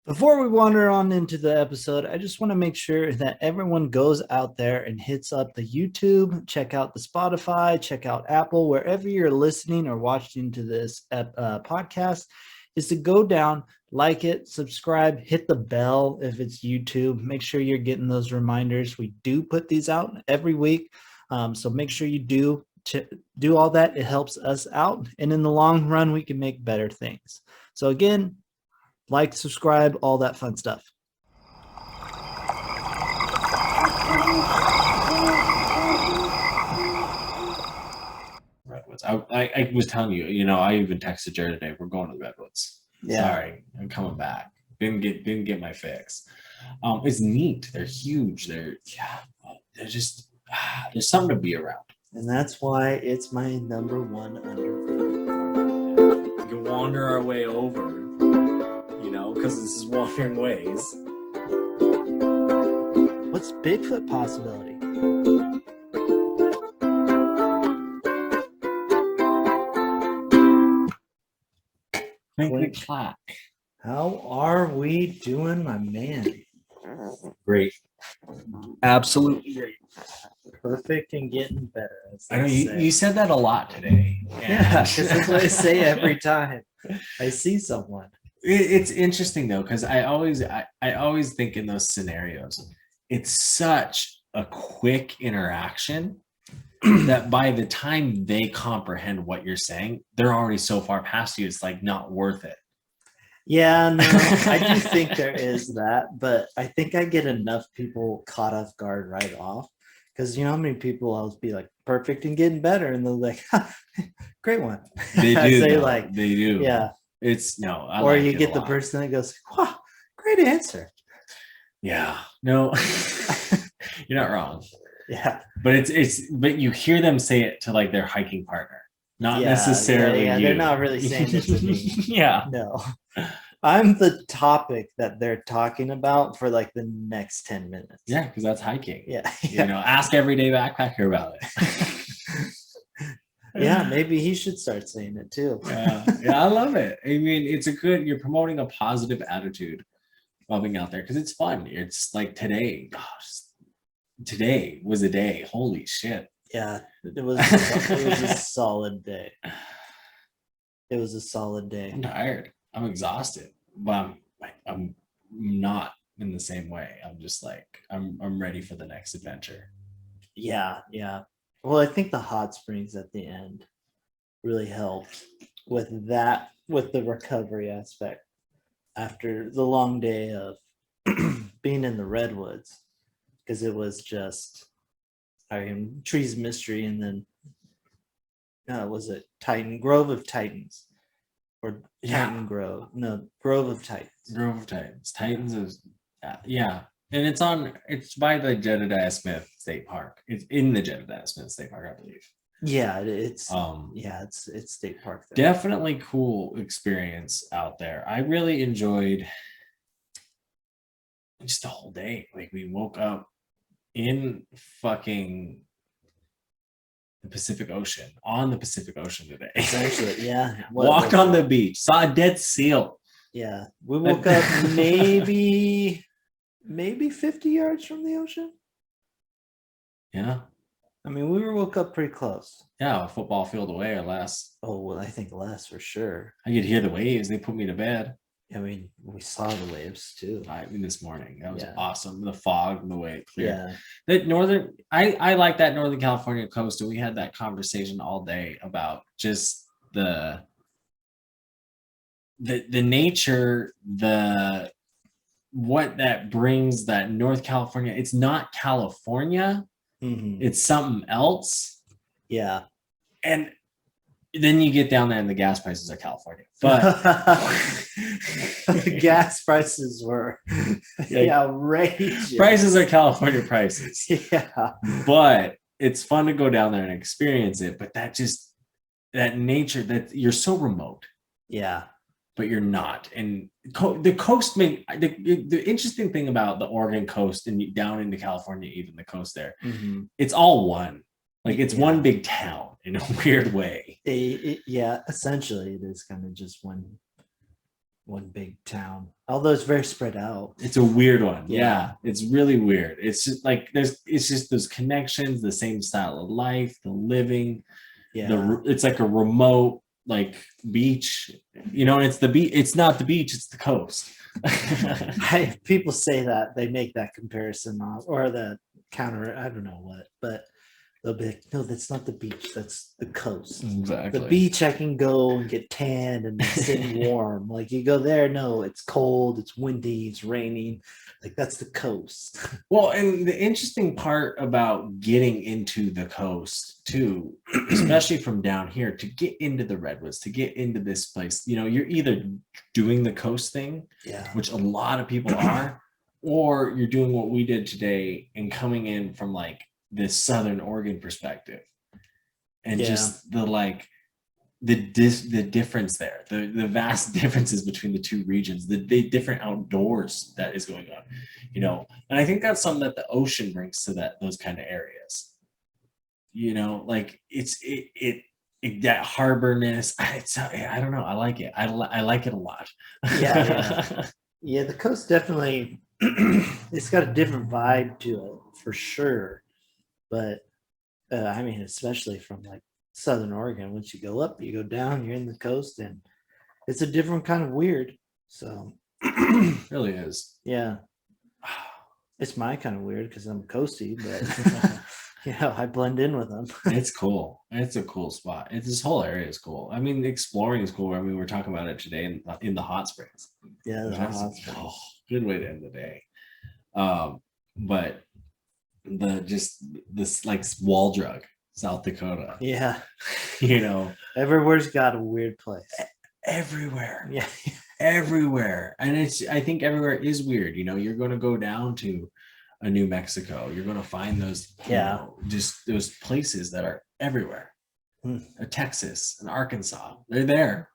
Before we wander on into the episode, I just want to make sure that everyone goes out there and hits up the YouTube, check out the Spotify, check out Apple, wherever you're listening or watching to this podcast, is to go down, like it, subscribe, hit the bell if it's YouTube. Make sure you're getting those reminders. We do put these out every week, so make sure you do all that. It helps us out, and in the long run, we can make better things. So again, like, subscribe, all that fun stuff. Redwoods. I was telling you, I even texted Jared today. We're going to the Redwoods. Yeah. Sorry, I'm coming back. Didn't get my fix. It's neat. They're huge. They're just there's something to be around. And that's why it's my number one underrated. We can wander our way over, because this is Wandering Ways. What's Bigfoot possibility? Click clack. How are we doing, my man? Great. Absolutely great. Perfect and getting better. I know you said that a lot today. Yeah, because that's what I say every time I see someone. It's interesting though, because I always think in those scenarios, it's such a quick interaction that by the time they comprehend what you're saying, they're already so far past you. It's like not worth it. Yeah, no, I do think there is that, but I think I get enough people caught off guard right off. Because how many people I'll be like perfect and getting better, and they're like, great one. They do. They do. Yeah. It's no. Or like you get the person that goes, wow, great answer. Yeah. No, you're not wrong. Yeah. But but you hear them say it to like their hiking partner, not necessarily you. They're not really saying it to me. Yeah. No. I'm the topic that they're talking about for like the next 10 minutes. Yeah, because that's hiking. Yeah. Ask everyday backpacker about it. Yeah, maybe he should start saying it too. Yeah, I love it. I mean, you're promoting a positive attitude while being out there because it's fun. It's like today was a day. Holy shit. Yeah, it was a solid day. It was a solid day. I'm tired. I'm exhausted, but I'm not in the same way. I'm just like, I'm ready for the next adventure. Yeah. Well, I think the hot springs at the end really helped with the recovery aspect after the long day of being in the Redwoods, because it was just, Trees Mystery, and then was it Grove of Titans? Or Titan Grove. No, Grove of Titans. Grove of Titans. Titans is, yeah. And it's by the Jedediah Smith State Park. It's in the Jedediah Smith State Park, I believe. Yeah, it's it's state park there. Definitely cool experience out there. I really enjoyed just the whole day. Like we woke up in fucking the Pacific Ocean, on the Pacific Ocean today. Essentially, yeah. Walked on the beach, saw a dead seal. Yeah, we woke up maybe 50 yards from the ocean. Yeah. I mean, we woke up pretty close. Yeah, a football field away or less. Oh, well, I think less for sure. I could hear the waves. They put me to bed. I mean, we saw the waves too. This morning. That was awesome. The fog, the way it cleared. Yeah. I like that Northern California coast, and we had that conversation all day about just the nature, what that brings, that North California. It's not California. Mm-hmm. It's something else. Yeah. And then you get down there and the gas prices are California. But the gas prices were outrageous. Prices are California prices. Yeah. But it's fun to go down there and experience it. But that nature, that you're so remote. Yeah. But you're not. And the coast, the interesting thing about the Oregon coast and down into California, even the coast there, it's all one. Like it's one big town in a weird way. Yeah, essentially it is kind of just one one big town, although it's very spread out. It's a weird one. Yeah. Yeah. It's really weird. It's just like it's just those connections, the same style of life, the living. Yeah. It's like a remote like beach, and it's the beach. It's not the beach, it's the coast. People say that, they make that comparison or the counter, I don't know what, but they'll be like, no, that's not the beach, that's the coast. Exactly. The beach, I can go and get tanned and sit warm. Like you go there, no, it's cold, it's windy, it's raining. Like that's the coast. Well, and the interesting part about getting into the coast too, especially from down here, to get into the Redwoods, to get into this place, you're either doing the coast thing, Yeah. which a lot of people are, or you're doing what we did today and coming in from like this Southern Oregon perspective. And just the difference there, the vast differences between the two regions, the different outdoors that is going on, and I think that's something that the ocean brings to those kind of areas, like that harborness. I don't know, I like it. I like it a lot. Yeah, the coast definitely it's got a different vibe to it for sure, but I mean, especially from like Southern Oregon, once you go up, you go down, you're in the coast, and it's a different kind of weird. So it really is. Yeah, it's my kind of weird because I'm coasty, but I blend in with them. It's cool. It's a cool spot. This whole area is cool. I mean, exploring is cool. I mean, we're talking about it today in the hot springs. Yeah, the hot springs. Good way to end the day. But this like wall drug, South Dakota. Yeah. Everywhere's got a weird place. Everywhere. Yeah. Everywhere. And I think everywhere is weird. You're going to go down to a New Mexico. You're going to find those, just those places that are everywhere. A Texas, an Arkansas. They're there.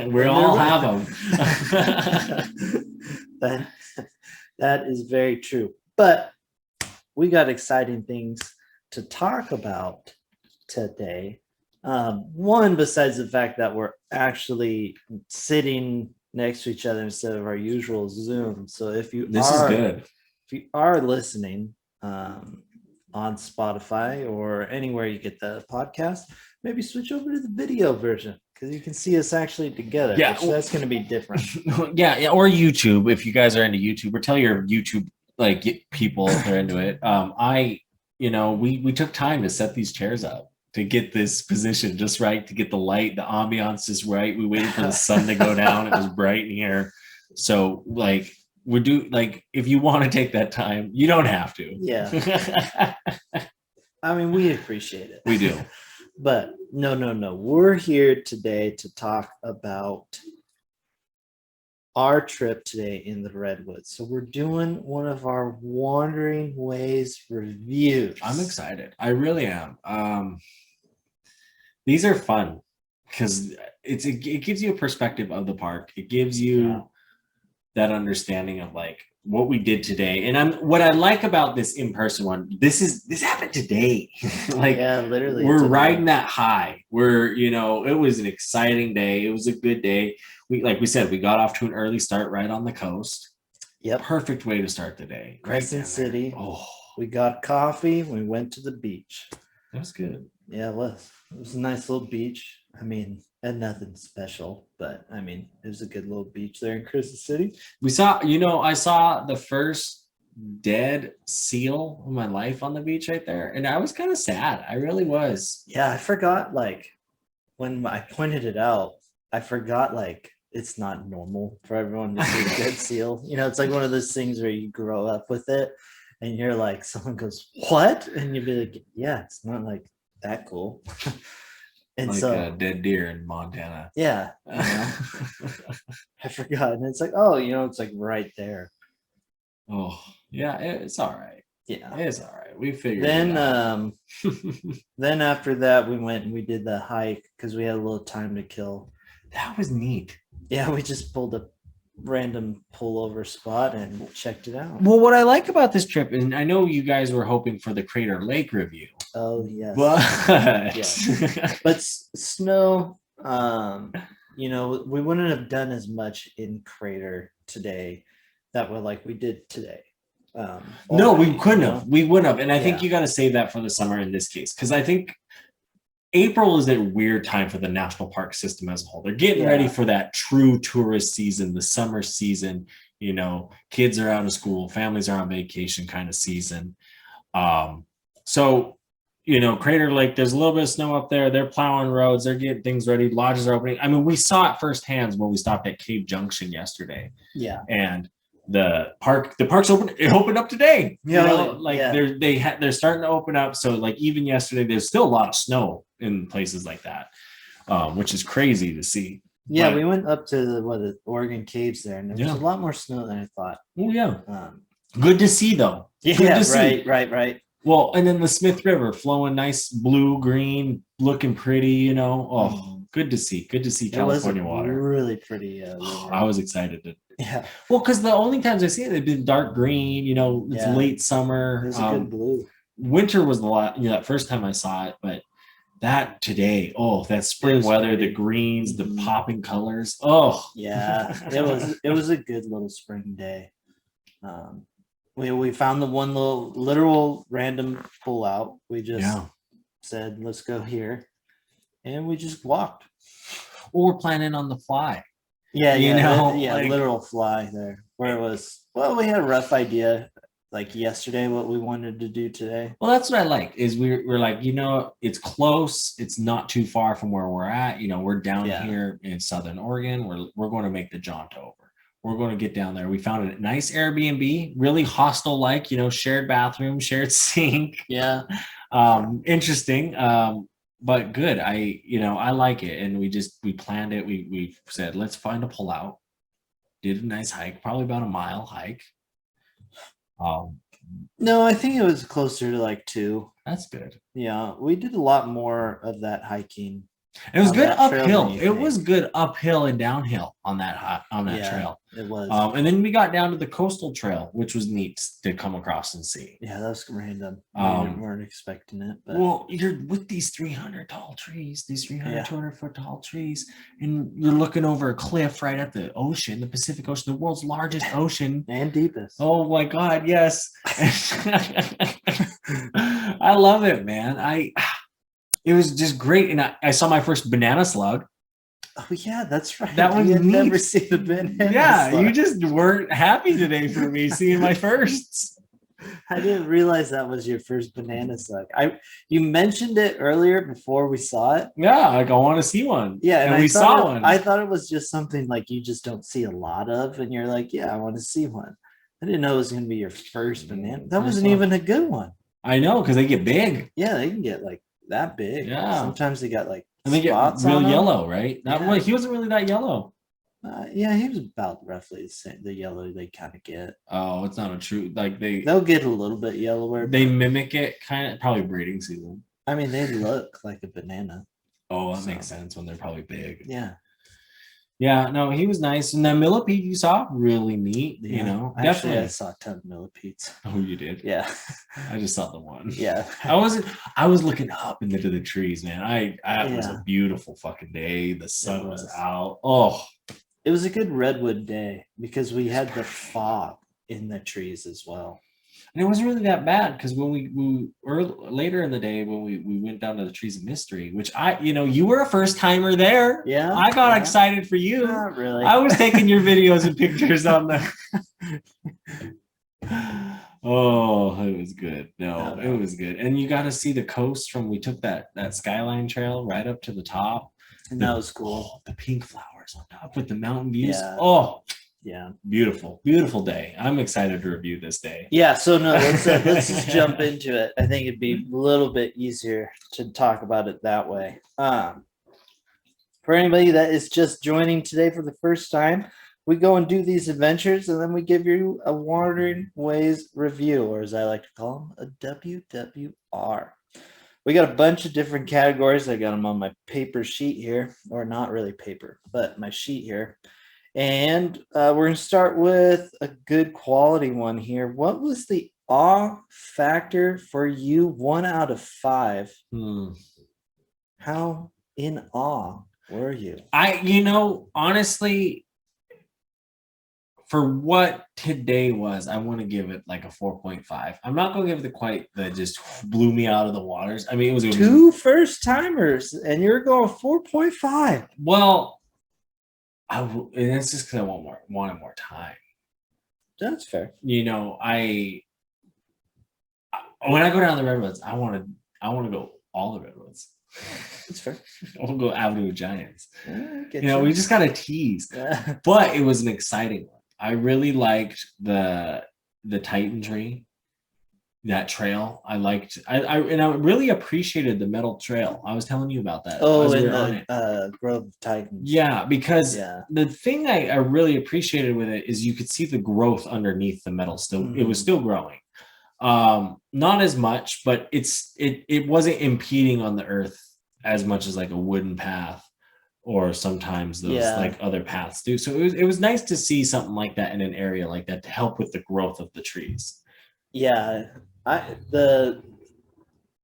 We all have them. That is very true. But we got exciting things to talk about today. One, besides the fact that we're actually sitting next to each other instead of our usual Zoom. So if you are listening on Spotify or anywhere you get the podcast, maybe switch over to the video version because you can see us actually together. Yeah, that's going to be different. Yeah, or YouTube if you guys are into YouTube, or tell your YouTube people if they're into it. We took time to set these chairs up to get this position just right, to get the light, the ambiance just right. We waited for the sun to go down. It was bright in here. So if you want to take that time, you don't have to. Yeah. I mean, we appreciate it. We do. But no. We're here today to talk about our trip today in the Redwoods. So we're doing one of our Wandering Ways reviews. I'm excited. I really am. These are fun because it gives you a perspective of the park. It gives you that understanding of like what we did today. And what I like about this in-person one, this happened today. Literally. We're riding that high. It was an exciting day. It was a good day. Like we said, we got off to an early start right on the coast. Yep. Perfect way to start the day. Crescent City. Oh, we got coffee. We went to the beach. That was good. Yeah, it was. It was a nice little beach. I mean, and nothing special, but I mean, it was a good little beach there in Crescent City. I saw the first dead seal of my life on the beach right there, and I was kind of sad. I really was. Yeah, I forgot, when I pointed it out, I forgot, it's not normal for everyone to see a dead seal. It's like one of those things where you grow up with it, and you're like, someone goes, what? And you'd be like, yeah, it's not that cool. And a dead deer in Montana. Yeah. I forgot. And it's like, oh, it's right there. Oh, yeah, it's all right. Yeah. It's all right. We figured it out. Then after that, we went and we did the hike because we had a little time to kill. That was neat. Yeah, we just pulled a random pullover spot and checked it out. Well, what I like about this trip, and I know you guys were hoping for the Crater Lake review. Oh yes, but but snow. we wouldn't have done as much in Crater today that we did today. No, we already, couldn't have. We wouldn't have. And I think Yeah. you got to save that for the summer in this case, because I think April is a weird time for the national park system as a whole. They're getting ready for that true tourist season, the summer season. Kids are out of school, families are on vacation kind of season. So, Crater Lake, there's a little bit of snow up there. They're plowing roads. They're getting things ready. Lodges are opening. I mean, we saw it firsthand when we stopped at Cave Junction yesterday. Yeah. And the park's open. It opened up today. Yeah. They're starting to open up. So even yesterday, there's still a lot of snow in places like that, which is crazy to see. Yeah, we went up to the Oregon Caves there, and there was a lot more snow than I thought. Oh yeah. Good to see though. Yeah, right. Well, and then the Smith River flowing nice blue, green, looking pretty, good to see. Good to see California water. Really pretty. I was excited to. Yeah. Well, because the only times I see it, they've been dark green, it's late summer. It's a good blue. Winter was a lot, that first time I saw it, but that today, that spring weather, pretty. The greens, the popping colors. Oh. Yeah. It was a good little spring day. We found the one little literal random pull out. We just said, let's go here. And we just walked. Well, we're planning on the fly. Yeah, literal fly there. Where it was, we had a rough idea yesterday what we wanted to do today. Well, that's what I like is we're like, it's close. It's not too far from where we're at. We're down here in Southern Oregon. We're going to make the jaunt over. We're going to get down there. We found a nice Airbnb, really hostel-like, shared bathroom, shared sink. Yeah. Interesting. But good. I like it. And we planned it. We said, let's find a pullout. Did a nice hike, probably about a mile hike. No, I think it was closer to 2. That's good. Yeah. We did a lot more of that hiking. It was good uphill. It was good uphill and downhill on that trail. It was. And then we got down to the coastal trail, which was neat to come across and see. Yeah, that was random. We weren't expecting it. But... Well, you're with these 300 tall trees, these 200 foot tall trees, and you're looking over a cliff right at the ocean, the Pacific Ocean, the world's largest ocean. And deepest. Oh my God, yes. I love it, man. It was just great. And I saw my first banana slug. Oh, yeah, that's right. That was neat. Never seen the banana slug. You just weren't happy today for me seeing my firsts. I didn't realize that was your first banana slug. You mentioned it earlier before we saw it. Yeah, I want to see one. Yeah, and we saw one. I thought it was just something you just don't see a lot of, and you're like, yeah, I want to see one. I didn't know it was going to be your first banana. That wasn't even a good one. I know, because they get big. Yeah, they can get that big. Yeah. Sometimes they got and they get real yellow, right? He wasn't really that yellow. Yeah, he was about roughly the same. The yellow they kind of get. Oh, it's not a true they'll get a little bit yellower. They mimic it kind of probably breeding season. I mean, they look like a banana. Oh, that makes sense when they're probably big. Yeah. Yeah, no, he was nice. And that millipede you saw, really neat, Actually, definitely. I saw a ton of millipedes. Oh, you did? Yeah. I just saw the one. Yeah. I was looking up into the trees, man. It was a beautiful fucking day. The sun was out. Oh. It was a good redwood day because we had the fog in the trees as well. And it wasn't really that bad because when we were later in the day when we went down to the Trees of Mystery, which you were a first timer there. Yeah. I got excited for you. Not really. I was taking your videos and pictures on there. Oh, it was good. No, it was good. And you got to see the coast we took that skyline trail right up to the top. And that was cool. Oh, the pink flowers on top with the mountain views. Yeah. Oh, yeah, beautiful day. I'm excited to review this day. Yeah, so no, let's just jump into it. I think it'd be a little bit easier to talk about it that way. For anybody that is just joining today for the first time, we go and do these adventures, and then we give you a Wandering Ways review, or as I like to call them, a WWR. We got a bunch of different categories. I got them on my paper sheet here, or not really paper, but my sheet here. And we're going to start with a good quality one here. What was the awe factor for you? 1 out of 5. How in awe Were you? Honestly, for what today was, I want to give it like a 4.5. I'm not going to give it that just blew me out of the waters. I mean, it was 2 first timers, and you're going 4.5. Well, and it's just because I wanted more time. That's fair. When I go down the Redwoods, I want to go all the Redwoods. It's fair. I'll go Avenue of Giants. We just got to tease. But it was an exciting one. I really liked the Titan tree, that trail. I really appreciated the metal trail. I was telling you about that. Oh, in the Grove of Titans. Yeah, because the thing I really appreciated with it is you could see the growth underneath the metal. Still, it was still growing. Not as much, but it wasn't impeding on the earth as much as like a wooden path or sometimes those like other paths do. So it was nice to see something like that in an area like that to help with the growth of the trees. Yeah, the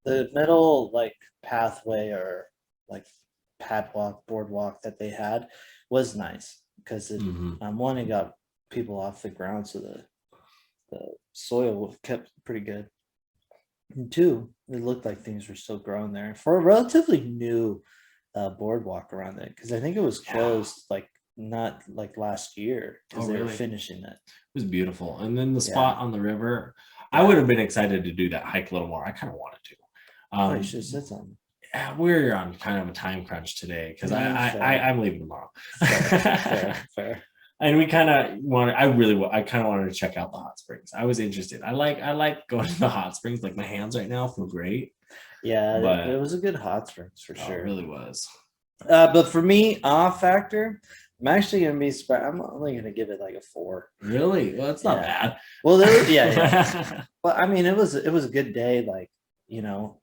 metal like pathway or like boardwalk that they had was nice because it one, it got people off the ground, so the soil kept pretty good. And two, it looked like things were still growing there for a relatively new boardwalk around it, because I think it was closed like not like last year because they were finishing it. It was beautiful. And then the spot on the river, I would have been excited to do that hike a little more. I kind of wanted to. You should have said something. We're on kind of a time crunch today because I'm leaving tomorrow. Fair. And we kind of wanted. I kind of wanted to check out the hot springs. I was interested. I like going to the hot springs. Like my hands right now feel great. Yeah, but it was a good hot springs for sure. It really was. But for me, off factor, I'm actually gonna be. I'm only gonna give it like a 4. Really? Well, that's not bad. Well, But I mean, it was a good day. Like,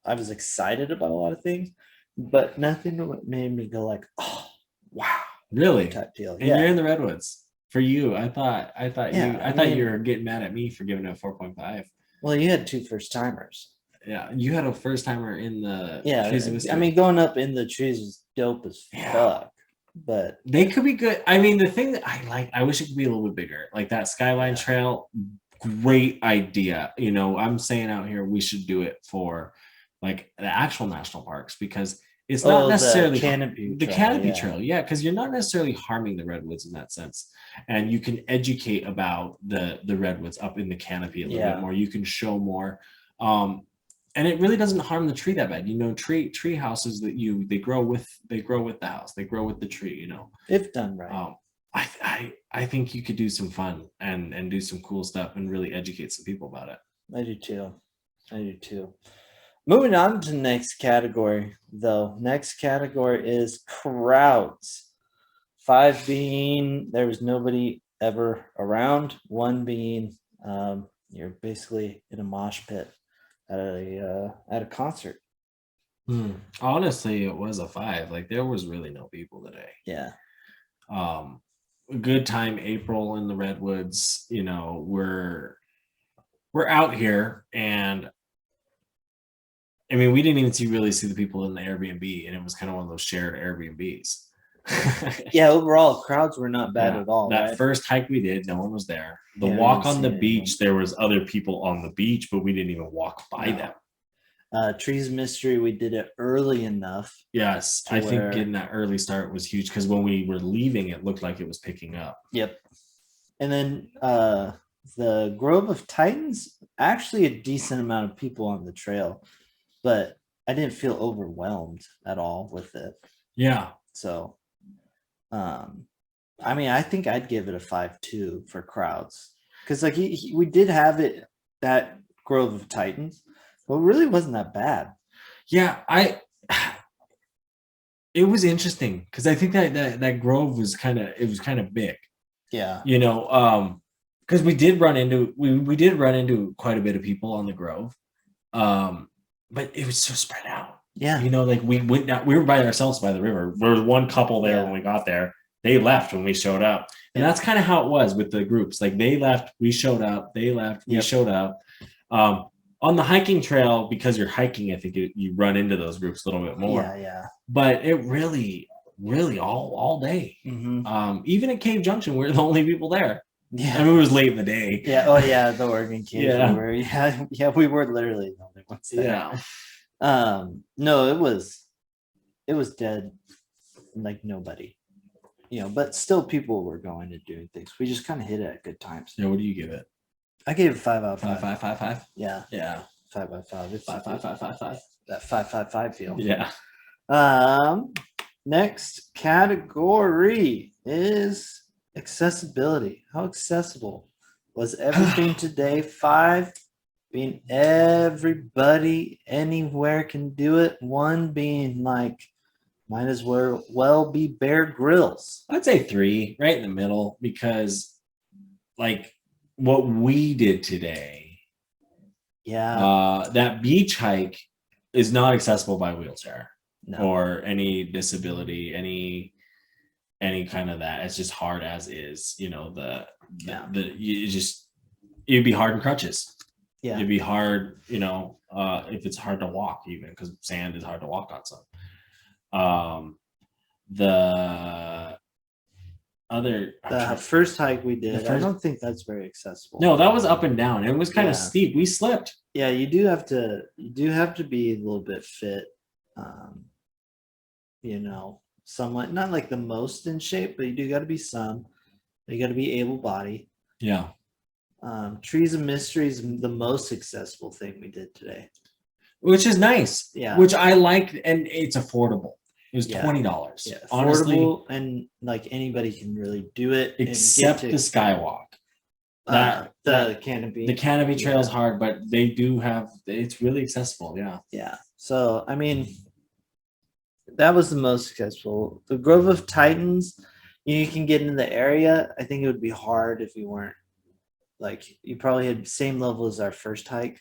I was excited about a lot of things, but nothing made me go like, oh, wow. Really? Type deal. And you're in the Redwoods. For you, I thought you were getting mad at me for giving it a 4.5. Well, you had 2 first timers. Yeah, you had a first timer in the trees of mystery. I mean, going up in the trees is dope as fuck. But they could be good. I mean, the thing that I wish it could be a little bit bigger. Like that Skyline Trail, great idea. I'm saying out here we should do it for like the actual national parks, because it's not necessarily the canopy trail. Yeah, because you're not necessarily harming the redwoods in that sense. And you can educate about the redwoods up in the canopy a little bit more. You can show more. And it really doesn't harm the tree that bad. Tree houses that they grow with the house. They grow with the tree, If done right. I think you could do some fun and do some cool stuff and really educate some people about it. I do too. Moving on to the next category, though. Next category is crowds. 5 being there was nobody ever around. 1 being you're basically in a mosh pit at a concert. Honestly, it was a 5. Like there was really no people today. Yeah. A good time. April in the Redwoods. We're out here, and I mean, we didn't even really see the people in the Airbnb, and it was kind of one of those shared Airbnbs. Yeah, overall crowds were not bad at all. That first hike we did, no one was there. The walk on the beach, there was other people on the beach, but we didn't even walk by them. Trees Mystery, we did it early enough. Yes, I think getting that early start was huge, because when we were leaving, it looked like it was picking up. Yep. And then the Grove of Titans, actually a decent amount of people on the trail, but I didn't feel overwhelmed at all with it. Yeah. So, I mean, I think I'd give it a 5.2 for crowds, because like we did have it that Grove of Titans, but it really wasn't that bad. Yeah, it was interesting because I think that Grove was kind of big. Yeah. Because we did run into quite a bit of people on the Grove, but it was so spread out. Yeah. Like we went down, we were by ourselves by the river. There was one couple there when we got there. They left when we showed up. And that's kind of how it was with the groups. Like they left, we showed up, they left, we showed up. On the hiking trail, because you're hiking, I think you run into those groups a little bit more. Yeah. But it really, really all day. Mm-hmm. Even at Cave Junction, we're the only people there. Yeah. I mean, it was late in the day. Yeah. Oh, yeah. The Oregon Cave. Yeah. Yeah. We were literally the only ones there. Yeah. No, it was dead, like nobody, but still people were going and doing things. We just kind of hit it at good times. Yeah. What do you give it? I gave it 5 out of 5. 5. Yeah. Yeah. 5 out of 5. It's 5. that 5 feel. Yeah. Next category is accessibility. How accessible was everything today? 5 being everybody anywhere can do it. 1 being like might as well be Bear Grylls. I'd say 3, right in the middle, because like what we did today, that beach hike is not accessible by wheelchair or any disability, any kind of that. It's just hard as is. It'd be hard in crutches. Yeah, it'd be hard. If it's hard to walk, even because sand is hard to walk on some. The first hike we did, I don't think that's very accessible. No, that was up and down. It was kind of steep. We slipped. Yeah, you do have to be a little bit fit. Somewhat, not like the most in shape, but you do got to be some. You got to be able-bodied. Yeah. Trees of Mystery is the most accessible thing we did today, which is nice. Yeah, which I liked, and it's affordable. It was $20. Yeah, affordable, honestly, and like anybody can really do it, except the skywalk. The canopy. The canopy trail is hard, but they do have. It's really accessible. Yeah. Yeah. So I mean, that was the most accessible. The Grove of Titans, you can get in the area. I think it would be hard if you weren't you probably had the same level as our first hike.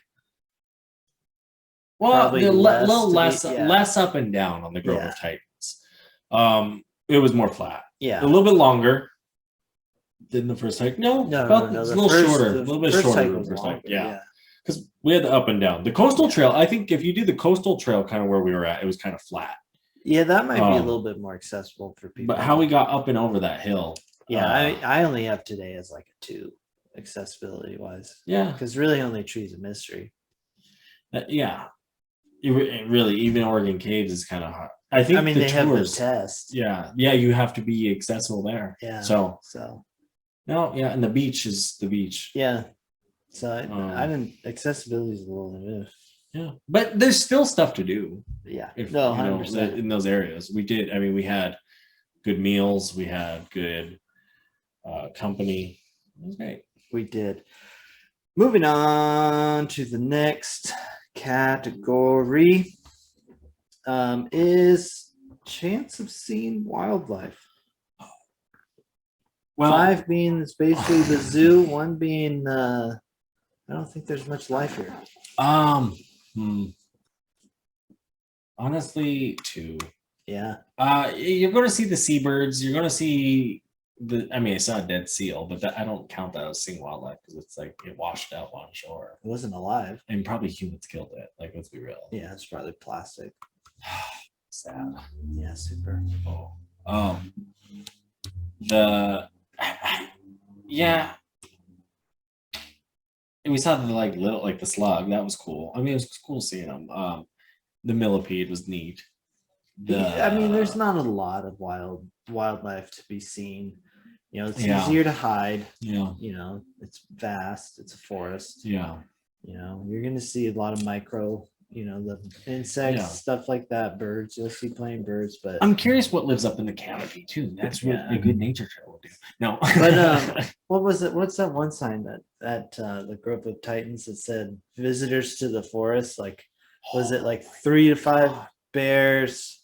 Well, a little less up and down on the Grove of Titans. It was more flat. Yeah. A little bit longer than the first hike. No, it's a little shorter. A little bit shorter than the first hike. Yeah. Because we had the up and down. The coastal trail, I think if you do the coastal trail kind of where we were at, it was kind of flat. Yeah, that might be a little bit more accessible for people. But how we got up and over that hill. Yeah, I only have today as like a 2 accessibility wise. Yeah. Because really only Trees of Mystery. Yeah. It really, even Oregon Caves is kind of hard. I think they have the test. Yeah. Yeah, you have to be accessible there. Yeah. So. No, yeah, and the beach is the beach. Yeah. So I didn't. Accessibility is a little. Yeah, but there's still stuff to do. Yeah. 100%. In those areas, we did. I mean, we had good meals. We had good company. It was great. We did. Moving on to the next category is chance of seeing wildlife. Well, 5 being basically the zoo, 1 being I don't think there's much life here. Honestly, 2. Yeah. You're going to see the seabirds. You're going to see I saw a dead seal, but I don't count that as seeing wildlife because it's like it washed out on shore. It wasn't alive. And probably humans killed it. Like, let's be real. Yeah, it's probably plastic. Sad. Yeah, super. And we saw the slug. That was cool. I mean, it was cool seeing them. The millipede was neat. There's not a lot of wildlife to be seen. It's easier to hide. Yeah. It's vast. It's a forest. Yeah. You're going to see a lot of micro, the insects, stuff like that, birds. You'll see plain birds, but I'm curious what lives up in the canopy too. That's what a good nature trail will do. No. But what was it? What's that one sign that the Grove of Titans that said visitors to the forest? Was it 3 to 5 bears?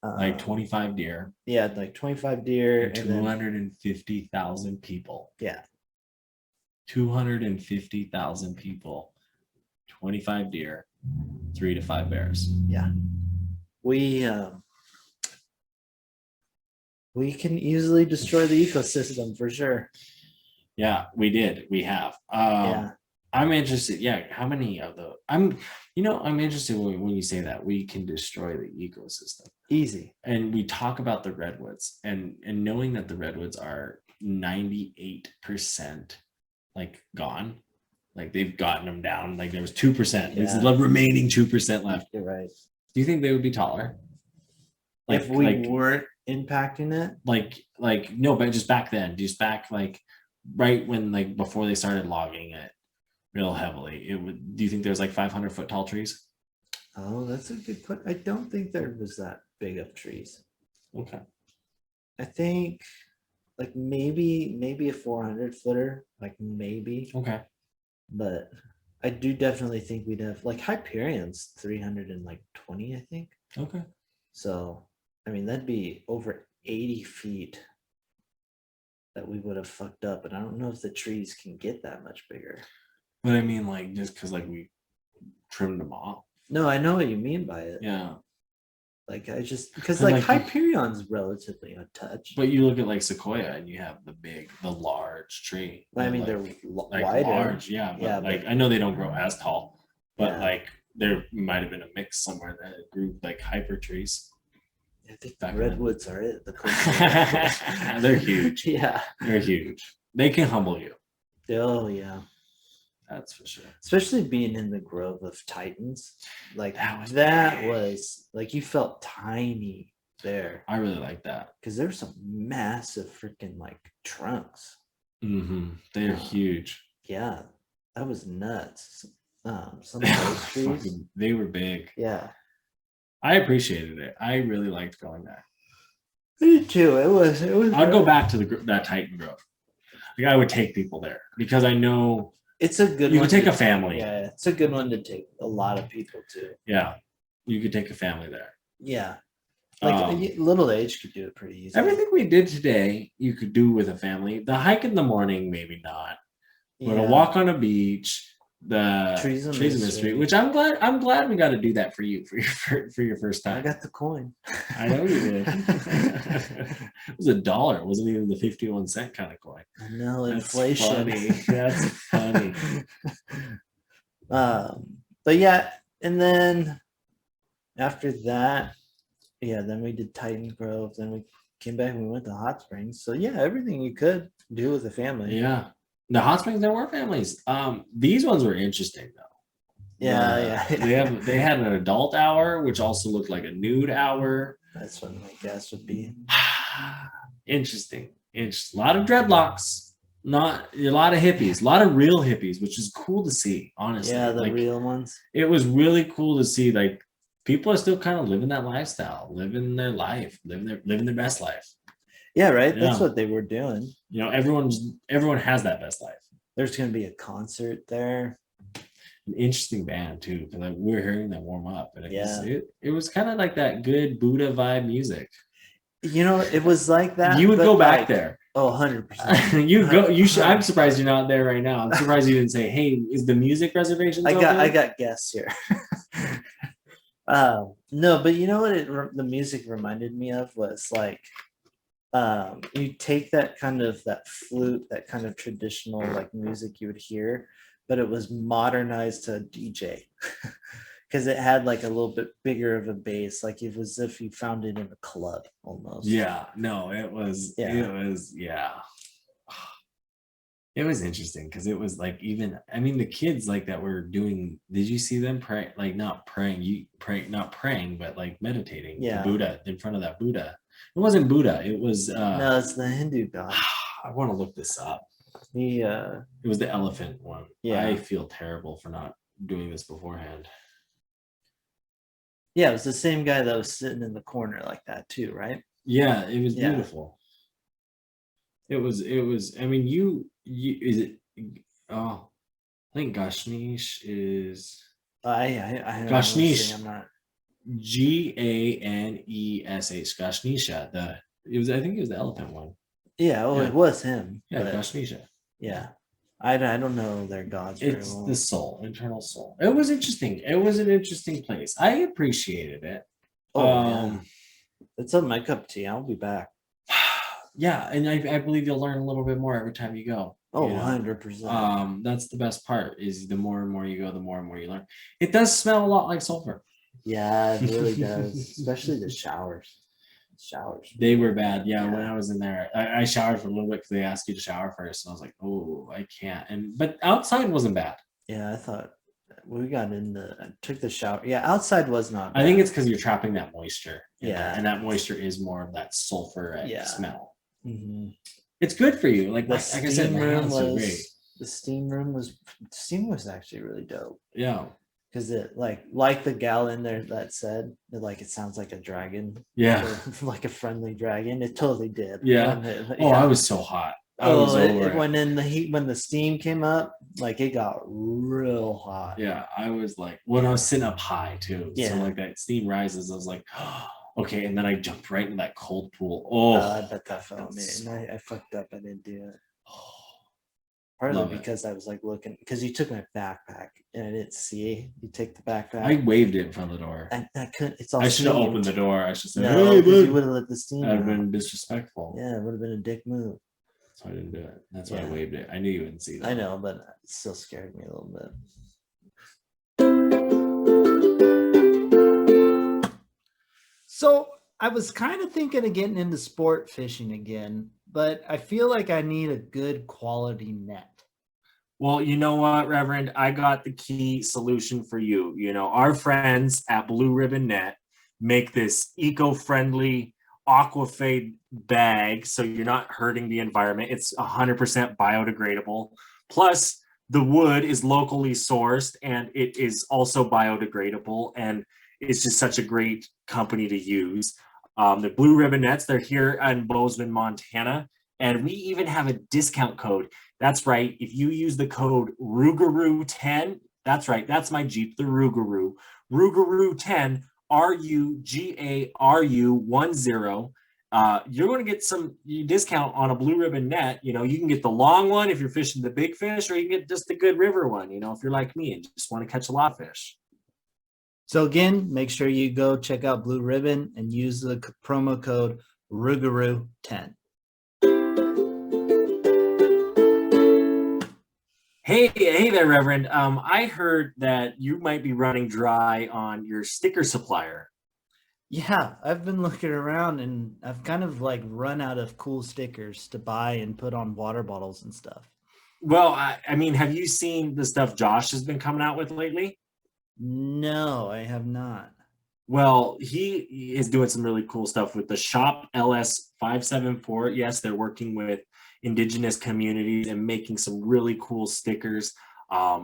25 deer. Yeah, 25 deer. And 250,000 people. Yeah. 250,000 people. 25 deer. 3 to 5 bears. Yeah. We can easily destroy the ecosystem for sure. Yeah, we did. We have. I'm interested. Yeah, how many of the I'm interested when you say that we can destroy the ecosystem. Easy. And we talk about the redwoods and knowing that the redwoods are 98% like gone, like they've gotten them down. Like there was 2%. There's the remaining 2% left. You're right. Do you think they would be taller? Like, if we weren't impacting it? Like no, but just back then, just back like right when like before they started logging it real heavily. Do you think there's like 500-foot tall trees? Oh, that's a good question. I don't think there was that big of trees. Okay. I think like maybe a 400 footer, like maybe. Okay. But I do definitely think we'd have like Hyperion's 320, I think. Okay. So I mean that'd be over 80 feet that we would have fucked up, and I don't know if the trees can get that much bigger. But I mean, like, just because like we trimmed them off. No, I know what you mean by it. Yeah. Like I just because like Hyperion's relatively untouched. But you look at like Sequoia and you have the large tree. I mean, like, they're like wider. large, yeah. But yeah, like I know they don't grow as tall, but Yeah. like there might have been a mix somewhere that grew like hyper trees. I think the redwoods are it. They're huge. Yeah. They're huge. They can humble you. Oh yeah. That's for sure. Especially being in the grove of Titans. Like that was like you felt tiny there. I really like that. Because there's some massive freaking like trunks. Mm-hmm. They're huge. Yeah. That was nuts. Some of those trees. They were big. Yeah. I appreciated it. I really liked going there. Me too. It was I'd go back to that Titan Grove. Like I would take people there because I know it's a good you one. could take a family. Yeah, it's a good one to take a lot of people to. Yeah. You could take a family there. Yeah. Like little age could do it pretty easy. Everything we did today, you could do with a family. The hike in the morning, maybe not. But a walk on a beach, the trees in the street, which I'm glad we got to do that for you for your first time. I got the coin. I know you did. It was $1. It wasn't even the 51-cent kind of coin. I know, inflation. That's funny. But yeah, and then after that, then we did Titan Grove. Then we came back and we went to Hot Springs. So yeah, everything you could do with a family. Yeah. The Hot Springs, there were families. These ones were interesting though. Yeah. They had an adult hour, which also looked like a nude hour. That's what my guess would be. Interesting. A lot of dreadlocks, not a lot of hippies, a lot of real hippies, which is cool to see, honestly. Yeah, the real ones. It was really cool to see like people are still kind of living that lifestyle, living their life, living their best life. Yeah, right. Yeah. That's what they were doing. You know, everyone has that best life. There's going to be a concert there. An interesting band too, because like we're hearing them warm up, and it was kind of like that good Buddha vibe music. You know, it was like that. You would go back there. Oh, 100%. You go. You should. I'm surprised you're not there right now. I'm surprised you didn't say, "Hey, is the music reservations?" I got guests here. No, but you know what? The music reminded me of was like. You take that flute, that kind of traditional like music you would hear, but it was modernized to a DJ because it had like a little bit bigger of a bass, like it was as if you found it in a club almost. Yeah, no, it was interesting because it was like the kids like that were doing. Did you see them pray? Like not praying, not praying, but like meditating. Yeah, the Buddha in front of that Buddha. It wasn't Buddha. It was no, it's the Hindu god. I want to look this up. It was the elephant one. Yeah, I feel terrible for not doing this beforehand. Yeah, it was the same guy that was sitting in the corner like that too, right? Yeah, it was beautiful. It was. I mean, you is it? Oh, I think Gashnish is. Gashnish. I'm not. Ganesh, Gashnisha. I think it was the elephant one. Yeah, it was him. Yeah, Gashnisha. Yeah. I don't know their gods very well. It's the soul, internal soul. It was interesting. It was an interesting place. I appreciated it. Yeah. It's my cup of tea. I'll be back. Yeah, and I believe you'll learn a little bit more every time you go. Oh, you know? 100%. That's the best part is the more and more you go, the more and more you learn. It does smell a lot like sulfur. Yeah, it really does, especially the showers. They were bad. Yeah, when I was in there, I showered for a little bit because they asked you to shower first, and I was like, oh, I can't. But outside wasn't bad. Yeah, I thought I took the shower. Yeah, outside was not bad. I think it's because you're trapping that moisture. Yeah. And that moisture is more of that sulfur Yeah. smell. Mhm. It's good for you. Like The I said, steam my room hands are great. the steam was actually really dope Yeah. because it like the gal in there that said it sounds like a dragon. Yeah. Like a friendly dragon. It totally did. Yeah. Oh, I was so hot. I was over it. When in the heat, when the steam came up, like it got real hot. Yeah, I was like, when I was sitting up high too. Yeah. So like that steam rises, I was like, oh, okay. And then I jumped right into that cold pool. Oh, I bet that felt me. And I fucked up. I didn't do it. Partly Love it. because I was like looking, because you took my backpack and I didn't see you take the backpack. I waved it in front of the door. I couldn't. It's all. I should have opened the door. I should say, no, hey, because you would have let the steam. I'd have out. been disrespectful. Yeah, it would have been a dick move. So I didn't do it. That's why I waved it. I knew you wouldn't see that. I know, but it still scared me a little bit. So I was kind of thinking of getting into sport fishing again, but I feel like I need a good quality net. Well, you know what, Reverend? I got the key solution for you. You know, our friends at Blue Ribbon Net make this eco-friendly aquafade bag, so you're not hurting the environment. It's 100% biodegradable. Plus, the wood is locally sourced, and it is also biodegradable, and it's just such a great company to use. The Blue Ribbon Nets, they're here in Bozeman, Montana, and we even have a discount code. That's right. If you use the code Rougarou10, that's right. That's my Jeep, the Rougarou. Rougarou10, RUGARU10. You're going to get some discount on a Blue Ribbon net. You know, you can get the long one if you're fishing the big fish, or you can get just the good river one, you know, if you're like me and just want to catch a lot of fish. So again, make sure you go check out Blue Ribbon and use the promo code Rougarou10. Hey there, Reverend. I heard that you might be running dry on your sticker supplier. Yeah, I've been looking around and I've kind of like run out of cool stickers to buy and put on water bottles and stuff. Well, I mean, have you seen the stuff Josh has been coming out with lately? No, I have not. Well, he is doing some really cool stuff with the Shop LS 574. Yes, they're working with indigenous communities and making some really cool stickers.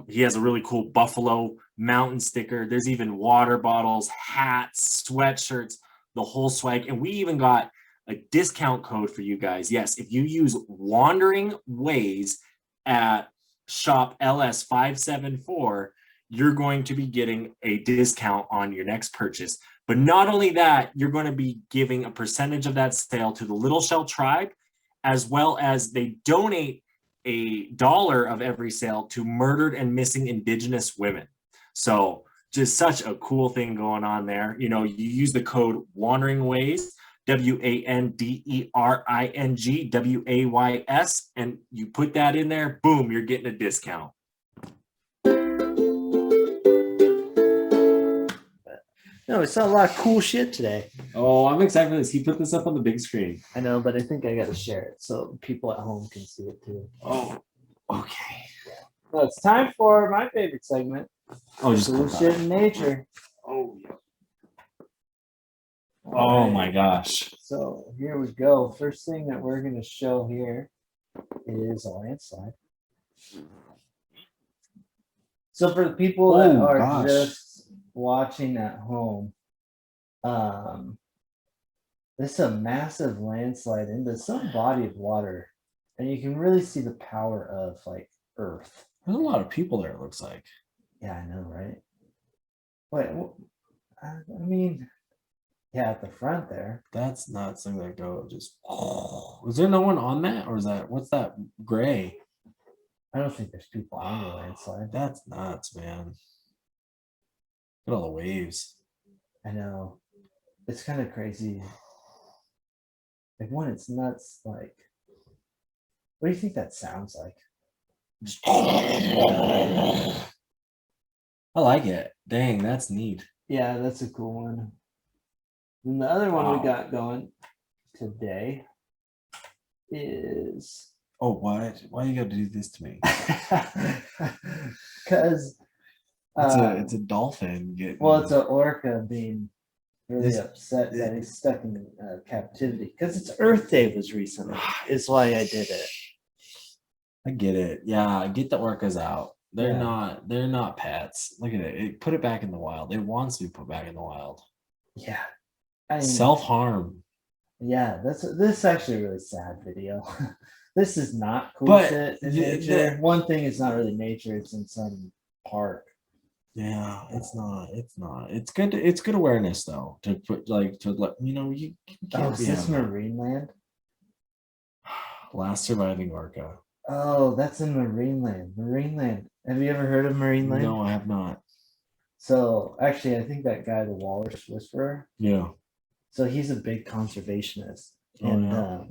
He has a really cool Buffalo Mountain sticker. There's even water bottles, hats, sweatshirts, the whole swag. And we even got a discount code for you guys. Yes, if you use Wandering Ways at Shop LS 574, you're going to be getting a discount on your next purchase. But not only that, you're going to be giving a percentage of that sale to the Little Shell Tribe, as well as they donate $1 of every sale to murdered and missing Indigenous women. So just such a cool thing going on there. You know, you use the code Wandering Ways, WANDERING WAYS, and you put that in there, boom, you're getting a discount. No, it's not a lot of cool shit today. Oh, I'm excited for this. He put this up on the big screen. I know, but I think I got to share it so people at home can see it too. Oh, okay. So it's time for my favorite segment. Oh, just cool shit in nature. Oh, yeah. Oh my gosh. So here we go. First thing that we're going to show here is a landslide. So for the people that are just watching at home, this is a massive landslide into some body of water, and you can really see the power of like Earth. There's a lot of people there, it looks like. Yeah, I know, right? Wait, I mean, yeah, at the front there. That's not something that go just. Oh, is there no one on that, or is that what's that gray? I don't think there's people on the landslide. That's nuts, man. Look at all the waves. I know. It's kind of crazy. Like when it's nuts, like what do you think that sounds like? I like it. Dang, that's neat. Yeah, that's a cool one. And the other one Wow. we got going today is Oh, what? Why you got to do this to me? because It's a dolphin getting. well, it's an orca being really This- upset that he's stuck in captivity because it's Earth Day was recently. Is why I did it. I get it. Yeah, get the orcas out. They're Yeah. not pets. Look at it. Put it back in the wild. It wants to be put back in the wild. Yeah, I mean, Self-harm. yeah, this is actually a really sad video. This is not cool But shit in the- nature. One thing, it's not really nature; it's in some park. Yeah, it's not. It's good. It's good awareness though to put like to let you Oh, can't is be this having Marineland? last surviving orca. Oh, that's in Marineland. Marineland. Have you ever heard of Marineland? No, I have not. So actually, I think that guy, the Walrus Whisperer. Yeah. So he's a big conservationist, Oh, and yeah.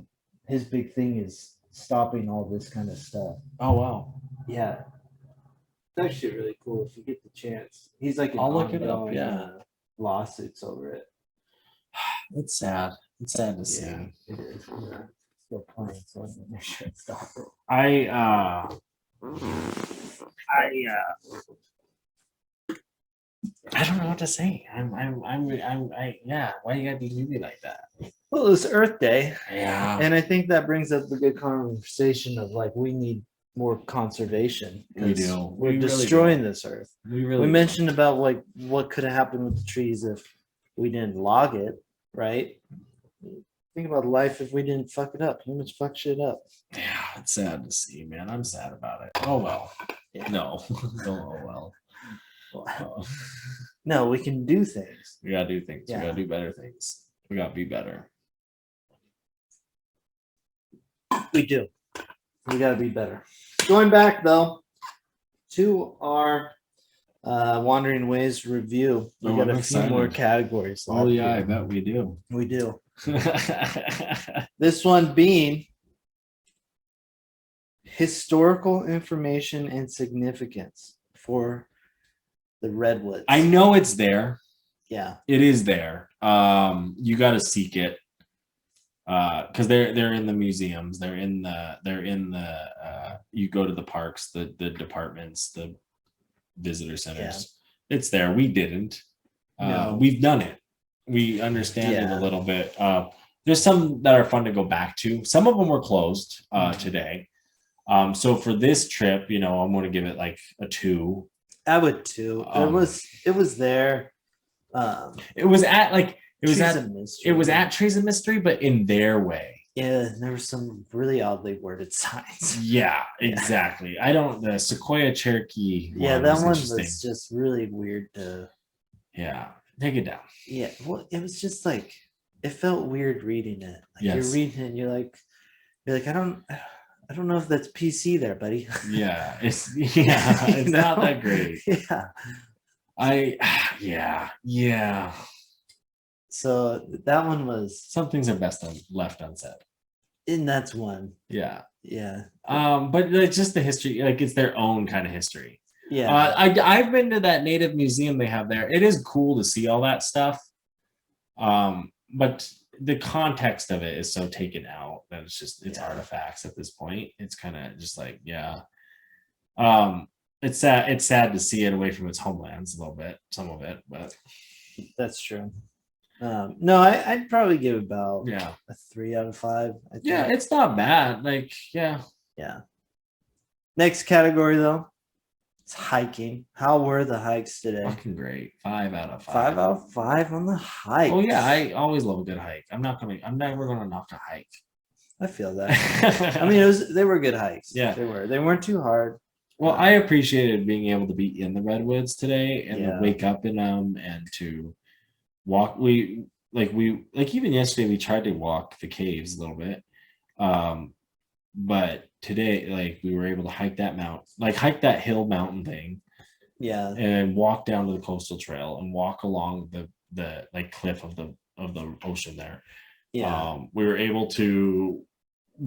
his big thing is stopping all this kind of stuff. Oh wow. Yeah, it's actually really cool if you get the chance. He's like an I'll look it up, ongoing, yeah. lawsuits over it. It's sad. It's sad to see. Yeah, it is. Yeah. Still playing, so I'm gonna make sure it's stop it. I don't know what to say. Yeah. Why you gotta be movie like that? Well, it's Earth Day, Yeah. and I think that brings up the good conversation of like we need more conservation. We 'cause do. We're We really destroying do. this Earth. We really We do. mentioned about like what could have happened with the trees if we didn't log it, right? Think about life if we didn't fuck it up. Humans fuck shit up. Yeah, it's sad to see, man. I'm sad about it. Oh well. Yeah. No. No, oh well. No, we can do things. We gotta do things. Yeah. We gotta do better things. We gotta be better. We do. We gotta be better. Going back though to our Wandering Ways review, we Oh, got I'm a few more excited. categories. Oh left yeah, I here. bet we do. We do. This one being historical information and significance for the Redwoods. I know it's there. Yeah. It is there. You gotta seek it. Because they're in the museums, they're in the you go to the parks, the departments, the visitor centers. It's there. We didn't. No. We've done it. We understand it Yeah. a little bit. There's some that are fun to go back to. Some of them were closed today. So for this trip, I'm going to give it like a 2. I would too. It was there. It was at like it was Trees at of Mystery. it was at Trees of Mystery, but in their way. Yeah, there were some really oddly worded signs. Yeah, exactly. The Sequoia Cherokee. Yeah, that one interesting. was just really weird to. Yeah, take it down. Yeah, well, it was just like it felt weird reading it. Like Yes. you're reading it, and you're like, I don't know if that's PC there, buddy. Yeah, it's not that great. Yeah. So that one was, Some things are best left unsaid. and that's one. Yeah. Yeah. But it's just the history, like it's their own kind of history. Yeah. I've been to that native museum they have there. It is cool to see all that stuff. But the context of it is so taken out that it's artifacts at this point. It's kind of just like, yeah. It's sad to see it away from its homelands a little bit, some of it, but That's true. No, I'd probably give about yeah. a 3 out of 5. I think. Yeah, it's not bad. Like, yeah. Yeah. Next category though, it's hiking. How were the hikes today? Fucking great. 5 out of 5. 5 out of 5 on the hike. Oh yeah, I always love a good hike. I'm never gonna knock a hike. I feel that. I mean, they were good hikes. Yeah. They weren't too hard. Well, I appreciated being able to be in the Redwoods today and to Yeah. wake up in them and to walk. We even yesterday we tried to walk the caves a little bit. But today, like we were able to hike that hill mountain thing. Yeah. And walk down to the coastal trail and walk along the like cliff of the ocean there. Yeah. We were able to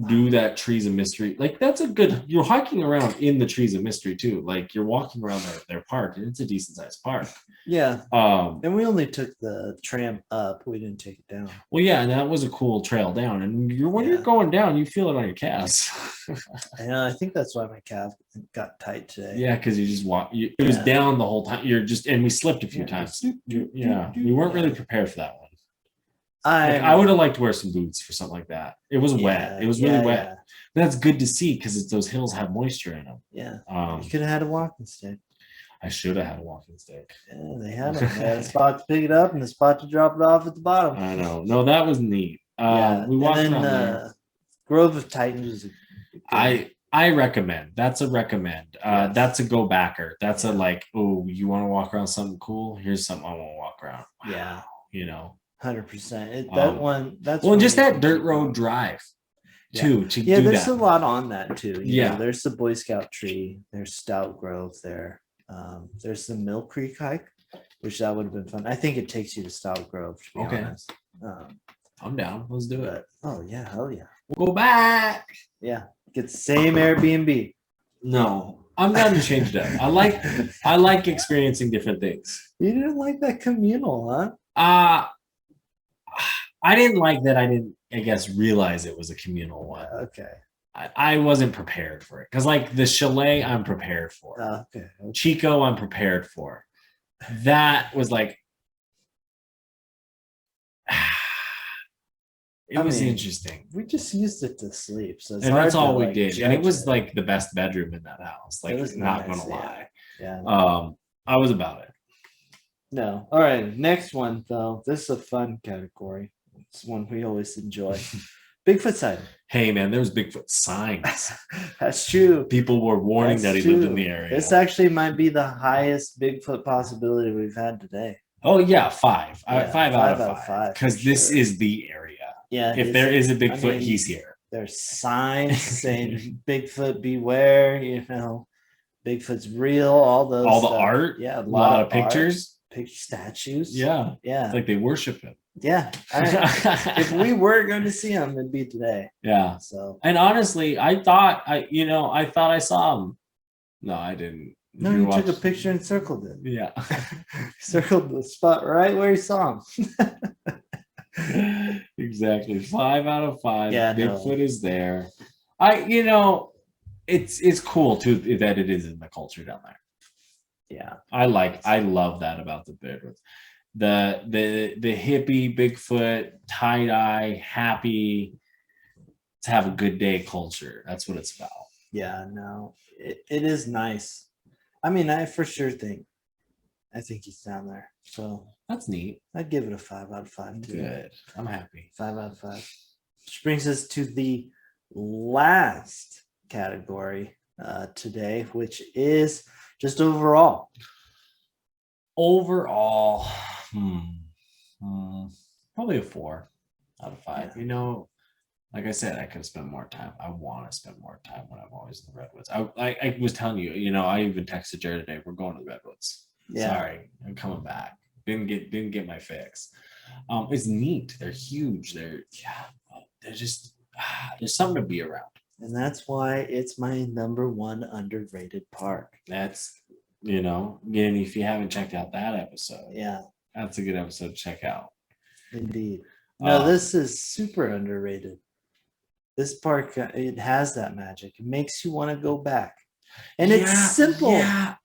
do that trees of mystery. Like that's a good. You're hiking around in the trees of mystery too. Like you're walking around their park, and it's a decent sized park. Yeah. Um, And we only took the tram up. We didn't take it down. well, yeah, and that was a cool trail down. And when you're going down, you feel it on your calves. And I think that's why my calf got tight today. Yeah, because you just walk. It was down the whole time. And we slipped a few times. We weren't really prepared for that one. I would have liked to wear some boots for something like that. It was wet. It was really wet. Yeah. But that's good to see because those hills have moisture in them. Yeah. You could have had a walking stick. I should have had a walking stick. Yeah, they had them. They had a spot to pick it up and a spot to drop it off at the bottom. I know. No, that was neat. We walked around there. Grove of Titans. I recommend. That's a recommend. That's a go backer. That's a like, oh, you want to walk around something cool? Here's something I want to walk around. Wow. Yeah. You know. 100%. That one. That's well, just that dirt road drive. Too. To do there's that. a lot on that too. You know, there's the Boy Scout tree. There's Stout Grove there. There's the Mill Creek hike, which that would have been fun. I think it takes you to Stout Grove, to be honest. I'm down. Let's do it. Oh yeah, hell yeah. We'll go back. Yeah. Get the same Airbnb. No. I'm down to change it up. I like experiencing different things. You didn't like that communal, huh? I didn't like that. I didn't, I guess, realize it was a communal one. Okay. I wasn't prepared for it because, like, the chalet, I'm prepared for. Okay. Chico, I'm prepared for. That was like, it was interesting. We just used it to sleep, so and that's all we did. And it was like the best bedroom in that house. Like, not gonna lie. Yeah. I was about it. No. All right. Next one, though. This is a fun category. It's one we always enjoy. Bigfoot sighting. Hey, man, there was Bigfoot signs. That's true. People were warning that he lived in the area. This actually might be the highest Bigfoot possibility we've had today. Oh, yeah, 5. 5 out of 5. Because this is the area. Yeah. If there is a Bigfoot, he's here. There's signs saying Bigfoot beware, you know, Bigfoot's real, all the art. Yeah. A lot of pictures. Picture statues. Yeah. Yeah. It's like they worship him. Yeah. If we were going to see him, it'd be today. Yeah. So. And honestly, I thought I saw him. No, I didn't. No, you took a picture and circled it. Yeah. Circled the spot right where you saw him. Exactly. 5 out of 5. Yeah. Bigfoot is there. It's cool too that it is in the culture down there. Yeah. I love that about the Redwoods. The hippie Bigfoot, tie-dye, happy to have a good day culture. That's what it's about. Yeah, no. It is nice. I mean, I for sure think he's down there. So that's neat. I'd give it a 5 out of 5. Good. I'm happy. 5 out of 5. Which brings us to the last category today, which is just overall. Overall, probably a 4 out of 5. Yeah. You know, like I said, I could spend more time. I want to spend more time when I'm always in the Redwoods. I was telling you, you know, I even texted Jared today, we're going to the Redwoods. Yeah. Sorry, I'm coming back. Didn't get my fix. It's neat. They're huge. They're just there's something to be around. And that's why it's my number 1 underrated park. That's, you know, again, if you haven't checked out that episode, yeah, that's a good episode to check out. Indeed. No, this is super underrated. This park, it has that magic. It makes you want to go back. And it's simple. Yeah.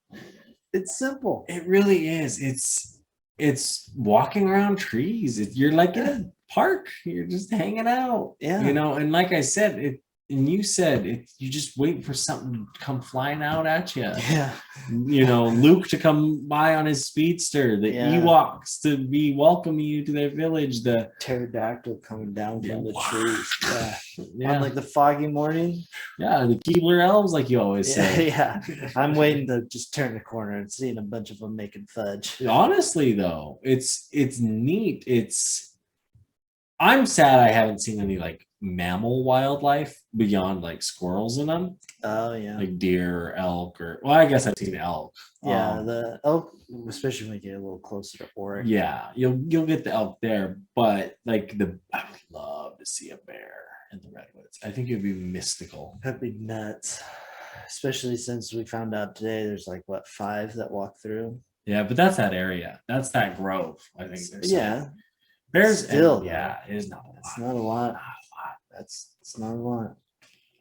It's simple. It really is. It's walking around trees. You're like in a park. You're just hanging out. Yeah. You know, and like I said, you said you just wait for something to come flying out at you. Yeah. You know, Luke to come by on his speedster, the Ewoks to be welcoming you to their village, the pterodactyl coming down from the trees. Yeah. On like the foggy morning. Yeah, the Keebler elves, like you always say. Yeah. I'm waiting to just turn the corner and seeing a bunch of them making fudge. Honestly, though, it's neat. I'm sad I haven't seen any like mammal wildlife beyond like squirrels in them. Oh yeah, like deer or elk I guess I've seen elk. Yeah, the elk, especially when you get a little closer to Oregon. Yeah, you'll get the elk there, but like I would love to see a bear. in the Redwoods. I think it would be mystical. That'd be nuts. Especially since we found out today there's like what 5 that walk through. Yeah, but that's that area. That's that grove. I think. Yeah. Bears Still, yeah, it is not a lot. It's not a lot. It's not a lot.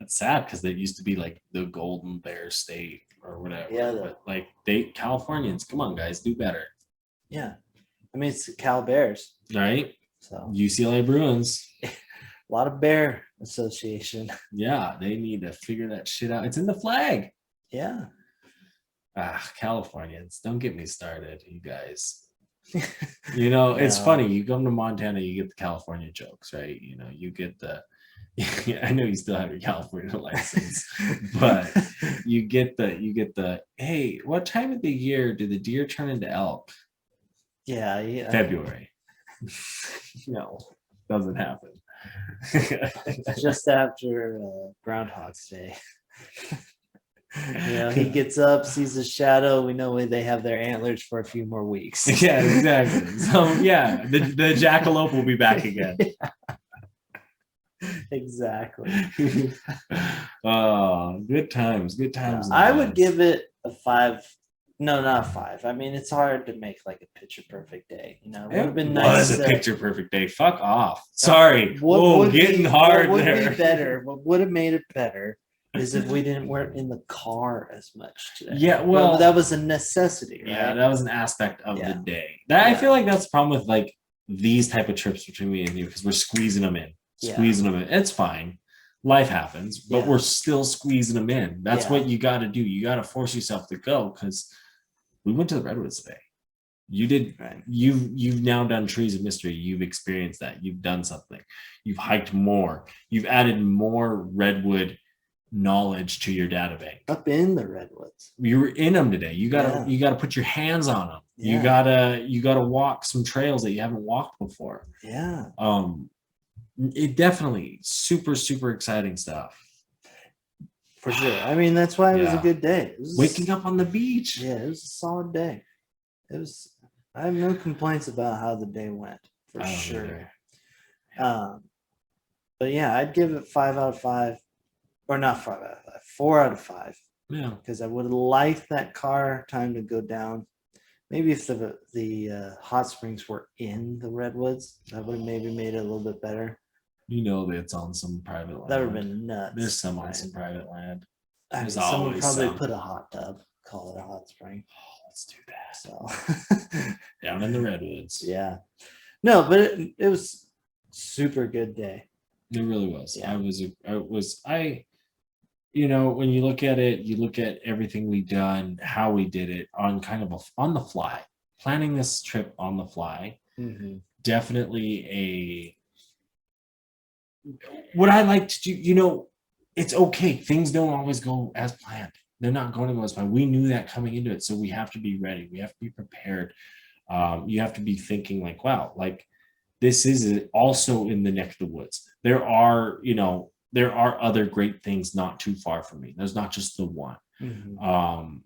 It's sad because they used to be like the Golden Bear State or whatever. Yeah, but like Californians, come on, guys, do better. Yeah. I mean, it's Cal Bears. Right? So UCLA Bruins. a lot of bear association. Yeah, they need to figure that shit out. It's in the flag. Yeah. Californians, don't get me started, you guys. You know, it's funny. You come to Montana, you get the California jokes, right? You know, you get the I know you still have your California license, but you get the hey, what time of the year do the deer turn into elk? Yeah. February. No, doesn't happen. Just after Groundhog's Day. You know, he gets up, sees a shadow. We know they have their antlers for a few more weeks. Yeah, exactly. So yeah, the jackalope will be back again. Exactly. Oh, good times. Good times. I would give it a 5. No, not 5. I mean, it's hard to make like a picture perfect day. You know, it would have been nice. Was a picture perfect day. Fuck off. Sorry. Whoa, getting hard what there. Would be better. What would have made it better is if we weren't in the car as much today. Yeah, well, that was a necessity, right? Yeah, that was an aspect of the day. I feel like that's the problem with like these type of trips between me and you because we're squeezing them in. It's fine. Life happens, but we're still squeezing them in. That's what you got to do. You got to force yourself to go because we went to the Redwoods today. You did. Right. You've now done Trees of Mystery. You've experienced that. You've done something. You've hiked more. You've added more redwood knowledge to your data bank. Up in the Redwoods. You were in them today. You gotta put your hands on them. Yeah. You gotta walk some trails that you haven't walked before. Yeah. It definitely super, super exciting stuff. For sure. I mean, that's why it was a good day. Waking up on the beach. Yeah, it was a solid day. I have no complaints about how the day went, for sure. But yeah, I'd give it 5 out of 5. Or not 5 out of 5, 4 out of 5. Yeah. Because I would have liked that car time to go down. Maybe if the hot springs were in the Redwoods, that would have maybe made it a little bit better. You know that it's on some private land. That would have been nuts. There's some on some private land. Someone probably put a hot tub, call it a hot spring. Oh, let's do that. So down in the Redwoods. Yeah. No, but it was super good day. It really was. Yeah. You know, when you look at it, you look at everything we've done, how we did it on kind of on the fly, planning this trip on the fly. Mm-hmm. Definitely what I like to do, you know, it's okay. Things don't always go as planned. They're not going to go as planned. We knew that coming into it. So we have to be ready. We have to be prepared. You have to be thinking like, wow, like this is also in the neck of the woods. There are other great things not too far from me. There's not just the one. Mm-hmm.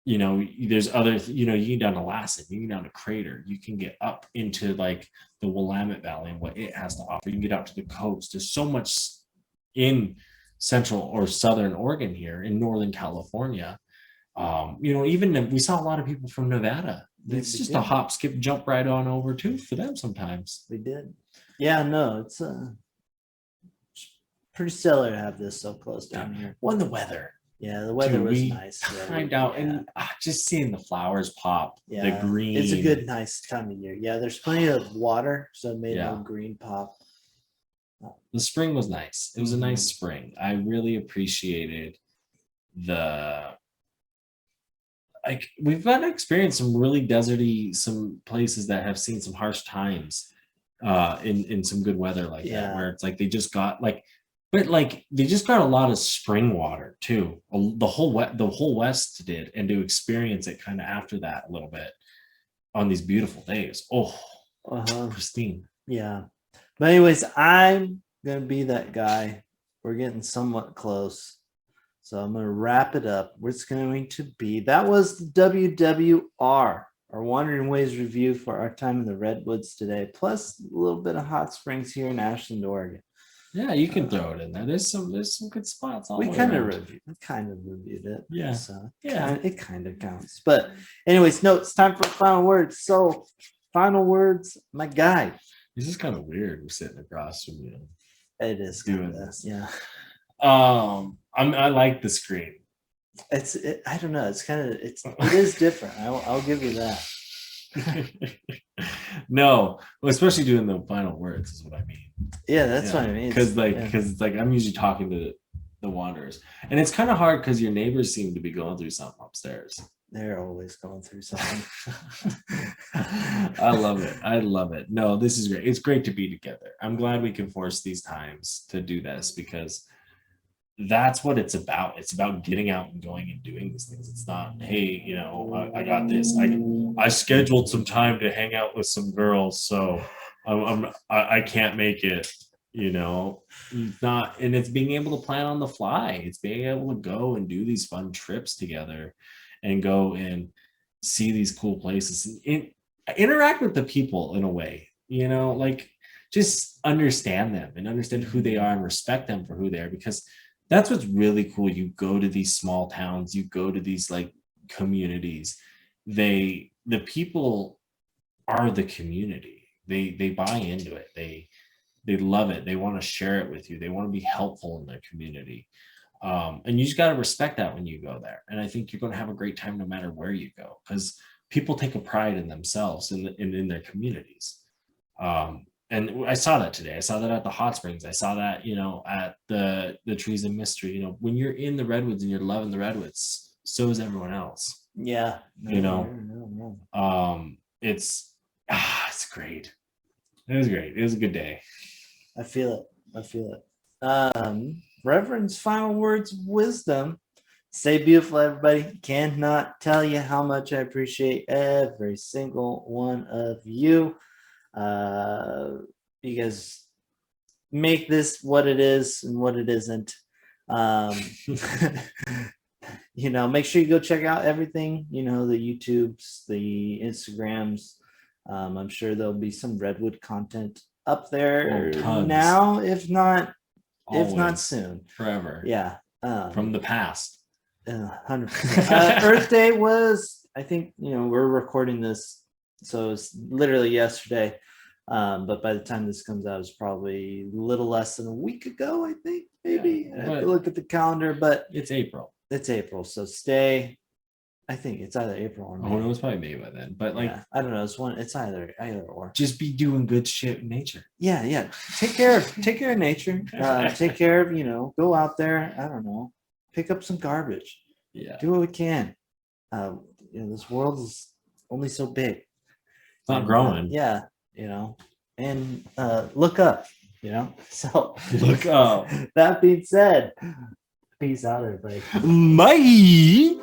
You know, there's other, you know, you can get down to Lassen, you can get down to Crater, you can get up into like the Willamette Valley and what it has to offer. You can get out to the coast. There's so much in central or southern Oregon here in Northern California. You know, even we saw a lot of people from Nevada. It's just a hop, skip, jump right on over too for them sometimes. We did. Yeah, no, it's pretty stellar to have this so close down here. Well, the weather. Yeah, the weather was nice. Find out and just seeing the flowers pop, the green. It's a good, nice time of year. Yeah, there's plenty of water, so it made the green pop. The spring was nice. It was a nice spring. I really appreciated we've got to experience some really deserty, some places that have seen some harsh times in some good weather like that, where it's like they just got they just got a lot of spring water too. The whole West did, and to experience it kind of after that a little bit on these beautiful days. Pristine. Yeah. But anyways, I'm gonna be that guy. We're getting somewhat close, so I'm gonna wrap it up. What's going to be that was the WWR, our Wandering Ways review for our time in the Redwoods today, plus a little bit of hot springs here in Ashland, Oregon. Yeah, you can throw it in there. There's some good spots all We the way kind of around. reviewed it. Yeah. So Yeah. it kind of counts. But anyways, no, it's time for final words. So final words, my guy. This is kind of weird. We're sitting across from you. It is Doing kinda, this. yeah. I like the screen. I don't know. It is different. I'll give you that. No, well, especially doing the final words is what I mean. Yeah, that's what I mean. Because it's like I'm usually talking to the wanderers, and it's kind of hard because your neighbors seem to be going through something upstairs. They're always going through something. I love it. I love it. No, this is great. It's great to be together. I'm glad we can force these times to do this because that's what it's about. It's about getting out and going and doing these things. It's not, hey, I got this. I scheduled some time to hang out with some girls, so I can't make it. Not, and it's being able to plan on the fly. It's being able to go and do these fun trips together, and go and see these cool places and interact with the people in a way. Like just understand them and understand who they are and respect them for who they are, because that's what's really cool. You go to these small towns, you go to these like communities. The people are the community. They buy into it. They love it. They want to share it with you. They want to be helpful in their community. And you just got to respect that when you go there. And I think you're going to have a great time no matter where you go, because people take a pride in themselves and in their communities. And I saw that today. I saw that at the hot springs. I saw that, at the Trees of Mystery. When you're in the Redwoods and you're loving the Redwoods, so is everyone else. Yeah. It's great. It was great. It was a good day. I feel it. Reverend's final words of wisdom. Stay beautiful, everybody. Cannot tell you how much I appreciate every single one of you. You guys make this what it is and what it isn't. Make sure you go check out everything, the YouTubes, the Instagrams. I'm sure there'll be some Redwood content up there now, if not soon. Forever. Yeah. From the past. 100%. Earth Day was, I think, we're recording this, so it's literally yesterday. But by the time this comes out, it's probably a little less than a week ago, I think, maybe. I have to look at the calendar, but it's April. So I think it's either April or May. Oh, no, it's probably May by then. But I don't know. It's either or. Just be doing good shit in nature. Yeah. Take care of nature. Take care of, go out there. I don't know. Pick up some garbage. Yeah. Do what we can. This world is only so big. It's not growing. And look up, So look up. That being said, peace out, everybody. Bye.